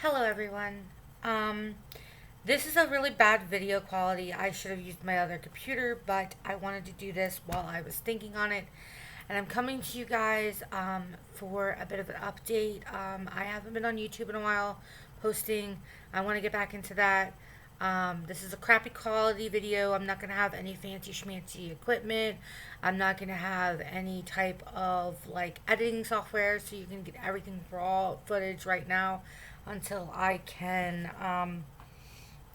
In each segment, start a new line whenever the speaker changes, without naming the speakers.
Hello everyone. Um, this is a really bad video quality. I should have used my other computer, but I wanted to do this while I was thinking on it. And I'm coming to you guys for a bit of an update. I haven't been on YouTube in a while posting. I want to get back into that. This is a crappy quality video. I'm not going to have any fancy schmancy equipment. I'm not going to have any type of like editing software so you can get everything raw footage right now until I can,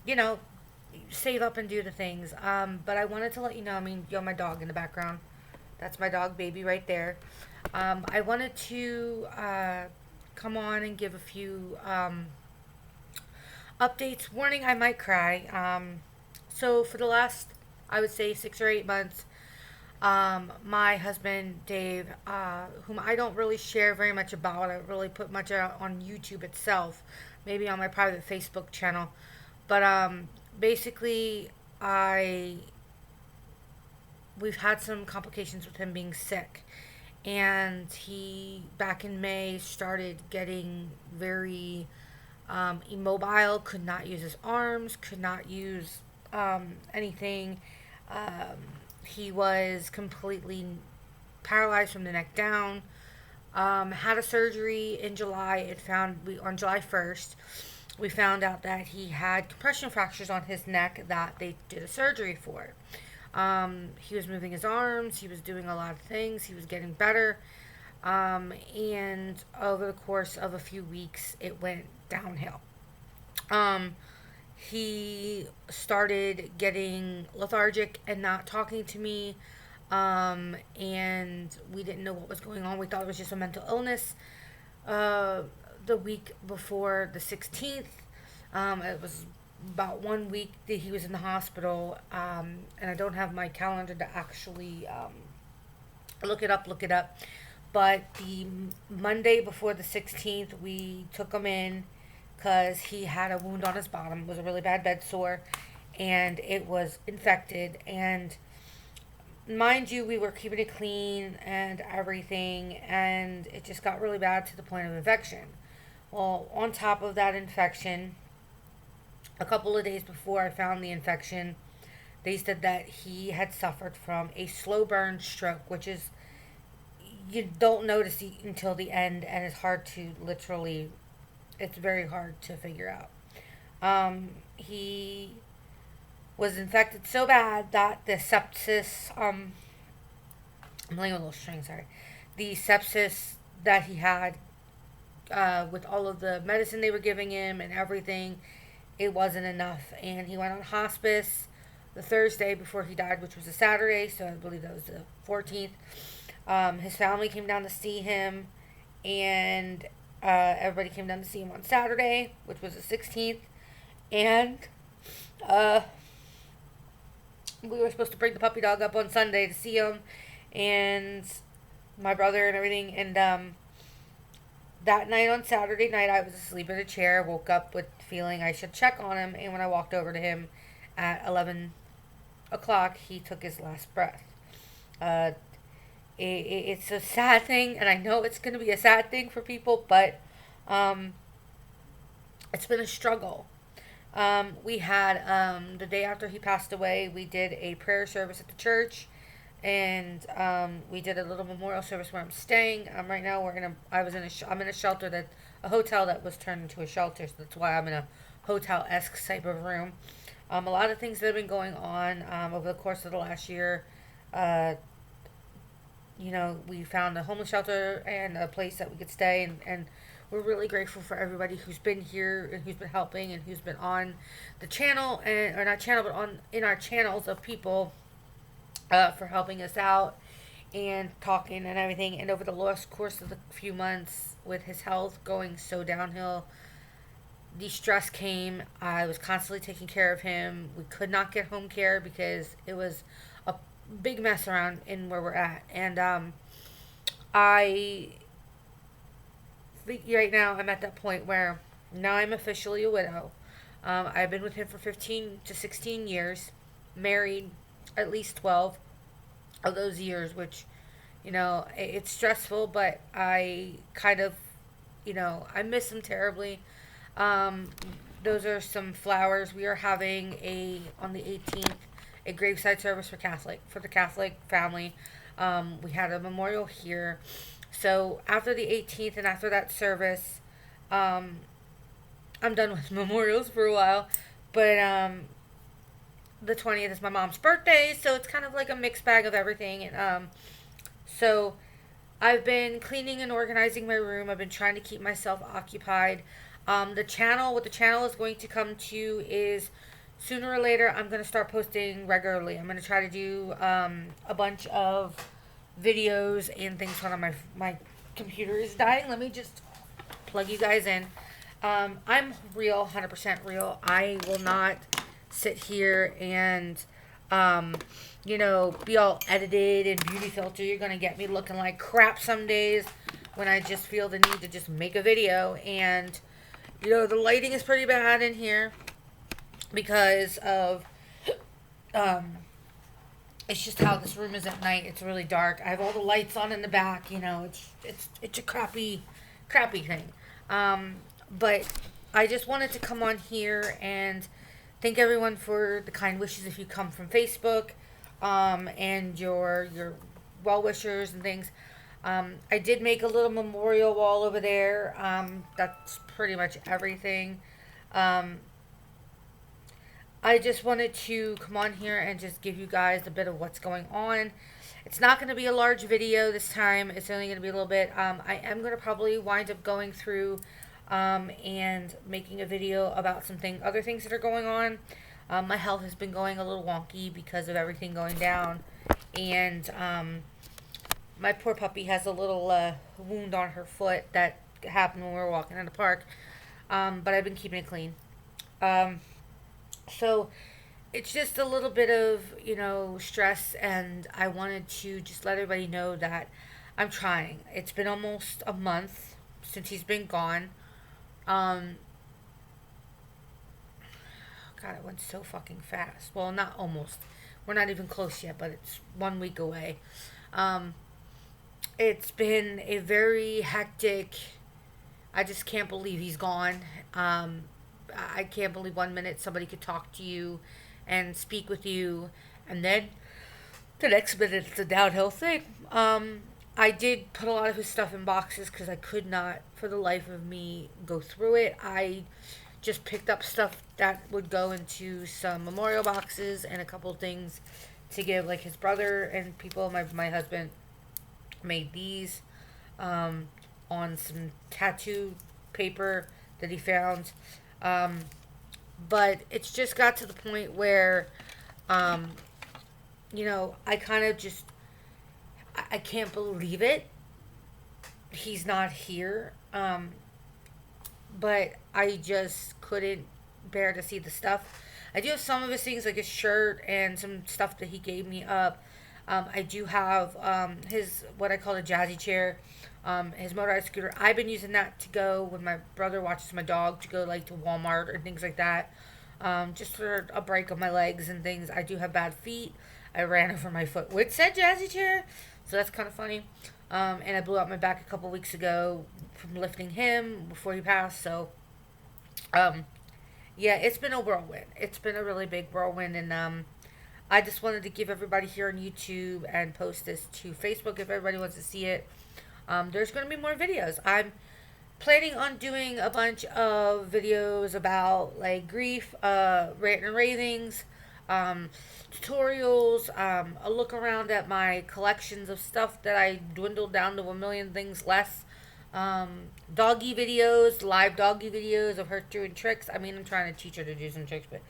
you know, save up and do the things. But I wanted to let you know, you have my dog in the background. That's my dog, Baby, right there. I wanted to come on and give a few updates. Warning, I might cry. So for the last, I would say, 6 or 8 months, my husband Dave, whom I don't really share very much about, I don't really put much out on YouTube itself, maybe on my private Facebook channel, but basically, I we've had some complications with him being sick, and he back in May started getting very immobile, could not use his arms, could not use anything. Um, he was completely paralyzed from the neck down. Had a surgery in July. On July 1st, we found out that he had compression fractures on his neck that they did a surgery for. He was moving his arms. He was doing a lot of things. He was getting better. And over the course of a few weeks, it went downhill. Um, he started getting lethargic and not talking to me. And we didn't know what was going on. We thought it was just a mental illness. Uh, the week before the 16th, it was about 1 week that he was in the hospital. And I don't have my calendar to actually look it up. But the Monday before the 16th, we took him in because he had a wound on his bottom. It was a really bad bed sore, and it was infected. And mind you, we were keeping it clean and everything, and it just got really bad to the point of infection. Well, on top of that infection, a couple of days before I found the infection, they said that he had suffered from a slow burn stroke, which is you don't notice until the end, and it's hard to literally, it's very hard to figure out. He was infected so bad that the sepsis, I'm laying a little string, sorry. The sepsis that he had, with all of the medicine they were giving him and everything, it wasn't enough. And he went on hospice the Thursday before he died, which was a Saturday, so I believe that was the 14th. His family came down to see him, and everybody came down to see him on Saturday, which was the 16th. And uh, we were supposed to bring the puppy dog up on Sunday to see him, and my brother and everything. And that night, on Saturday night, I was asleep in a chair, woke up with feeling I should check on him, and when I walked over to him at 11 o'clock, he took his last breath. Uh, it's a sad thing, and I know it's going to be a sad thing for people, but um, it's been a struggle. We had, the day after he passed away, we did a prayer service at the church, and we did a little memorial service where I'm staying. Right now I'm in a shelter, a hotel that was turned into a shelter, so that's why I'm in a hotel-esque type of room. A lot of things that have been going on over the course of the last year. Uh, we found a homeless shelter and a place that we could stay, and we're really grateful for everybody who's been here and who's been helping and who's been on the channel, and or not channel, but on in our channels of people for helping us out and talking and everything. And over the last course of the few months, with his health going so downhill, the stress came. I was constantly taking care of him. We could not get home care because it was a big mess around in where we're at. And I think right now I'm at that point where now I'm officially a widow. I've been with him for 15 to 16 years, married at least 12 of those years, which, it's stressful, but I kind of, I miss him terribly. Um, those are some flowers. We are having on the 18th a graveside service for the Catholic family. We had a memorial here. So after the 18th and after that service, um, I'm done with memorials for a while. But the 20th is my mom's birthday, so it's kind of like a mixed bag of everything. And so I've been cleaning and organizing my room. I've been trying to keep myself occupied. What the channel is going to come to is sooner or later, I'm going to start posting regularly. I'm going to try to do a bunch of videos and things when my computer is dying. Let me just plug you guys in. I'm real, 100% real. I will not sit here and, um, be all edited and beauty filter. You're going to get me looking like crap some days when I just feel the need to just make a video. And, the lighting is pretty bad in here because of, um, it's just how this room is at night. It's really dark. I have all the lights on in the back. It's a crappy thing. But I just wanted to come on here and thank everyone for the kind wishes. If you come from Facebook, and your well wishers and things. I did make a little memorial wall over there. That's pretty much everything. Um, I just wanted to come on here and just give you guys a bit of what's going on. It's not going to be a large video this time. It's only going to be a little bit. I am going to probably wind up going through and making a video about other things that are going on. My health has been going a little wonky because of everything going down. And my poor puppy has a little wound on her foot that happened when we were walking in the park. But I've been keeping it clean. So it's just a little bit of, stress, and I wanted to just let everybody know that I'm trying. It's been almost a month since he's been gone. Um, God, it went so fucking fast. Well, not almost. We're not even close yet, but it's 1 week away. Um, it's been a very hectic. I just can't believe he's gone. I can't believe 1 minute somebody could talk to you and speak with you, and then the next minute it's a downhill thing. I did put a lot of his stuff in boxes because I could not, for the life of me, go through it. I just picked up stuff that would go into some memorial boxes and a couple things to give, like his brother and people. My husband made these on some tattoo paper that he found. But it's just got to the point where, I kind of just, I can't believe it. He's not here. But I just couldn't bear to see the stuff. I do have some of his things, like his shirt and some stuff that he gave me up. I do have his, what I call a jazzy chair, his motorized scooter. I've been using that to go when my brother watches my dog, to go like to Walmart or things like that. Just for a break of my legs and things. I do have bad feet. I ran over my foot with said jazzy chair, so that's kind of funny. And I blew out my back a couple weeks ago from lifting him before he passed. So, yeah, it's been a whirlwind. It's been a really big whirlwind, and I just wanted to give everybody here on YouTube and post this to Facebook if everybody wants to see it. There's going to be more videos. I'm planning on doing a bunch of videos about like grief, rant and ravings, tutorials, a look around at my collections of stuff that I dwindled down to a million things less. Doggy videos, live doggy videos of her doing tricks. I mean, I'm trying to teach her to do some tricks, but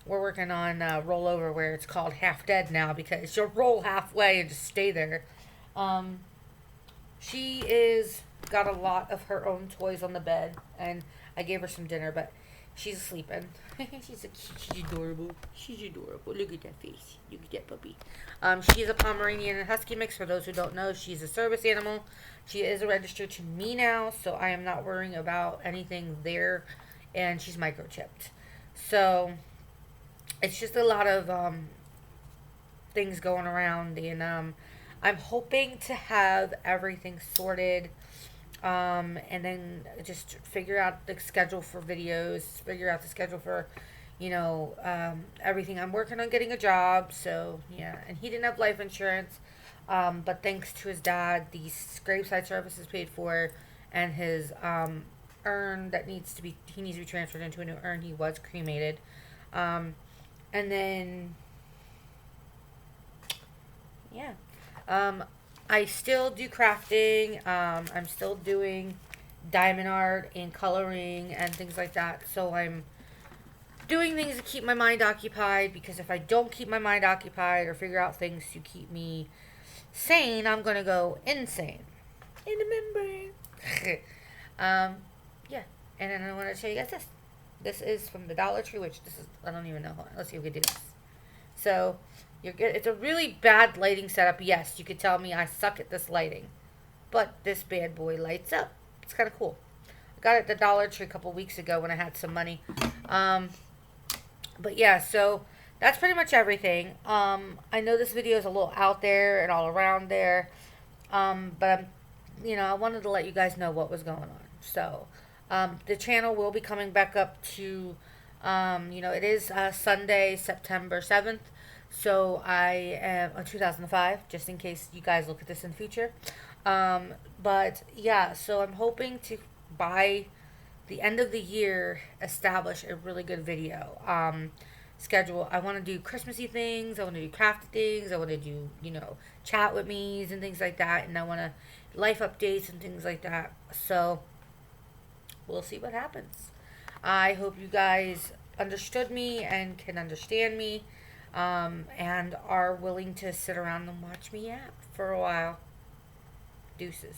we're working on rollover, where it's called half dead now, because she'll roll halfway and just stay there. She is got a lot of her own toys on the bed, and I gave her some dinner, but she's sleeping. she's adorable. She's adorable. Look at that face. Look at that puppy. She's a Pomeranian and Husky mix. For those who don't know, she's a service animal. She is registered to me now, so I am not worrying about anything there, and she's microchipped. So it's just a lot of things going around, and I'm hoping to have everything sorted And then just figure out the schedule for videos, figure out the schedule for, everything. I'm working on getting a job, so yeah. And he didn't have life insurance, but thanks to his dad, the graveside service is paid for, and his urn that he needs to be transferred into a new urn. He was cremated, um, and then yeah. Um, I still do crafting. I'm still doing diamond art and coloring and things like that. So I'm doing things to keep my mind occupied, because if I don't keep my mind occupied or figure out things to keep me sane, I'm going to go insane. In the membrane. um, yeah. And then I want to show you guys this. This is from the Dollar Tree, which this is, I don't even know. Let's see if we can do this. So you're good. It's a really bad lighting setup. Yes, you could tell me I suck at this lighting, but this bad boy lights up. It's kind of cool. I got it at the Dollar Tree a couple weeks ago when I had some money. But yeah, so that's pretty much everything. I know this video is a little out there and all around there, but I wanted to let you guys know what was going on. So the channel will be coming back up to, it is Sunday, September 7th. So I am 2005, just in case you guys look at this in the future. But yeah, so I'm hoping to, by the end of the year, establish a really good video schedule. I want to do Christmassy things. I want to do crafty things. I want to do, chat with me's and things like that. And I want to life updates and things like that. So we'll see what happens. I hope you guys understood me and can understand me, and are willing to sit around and watch me yap for a while. Deuces.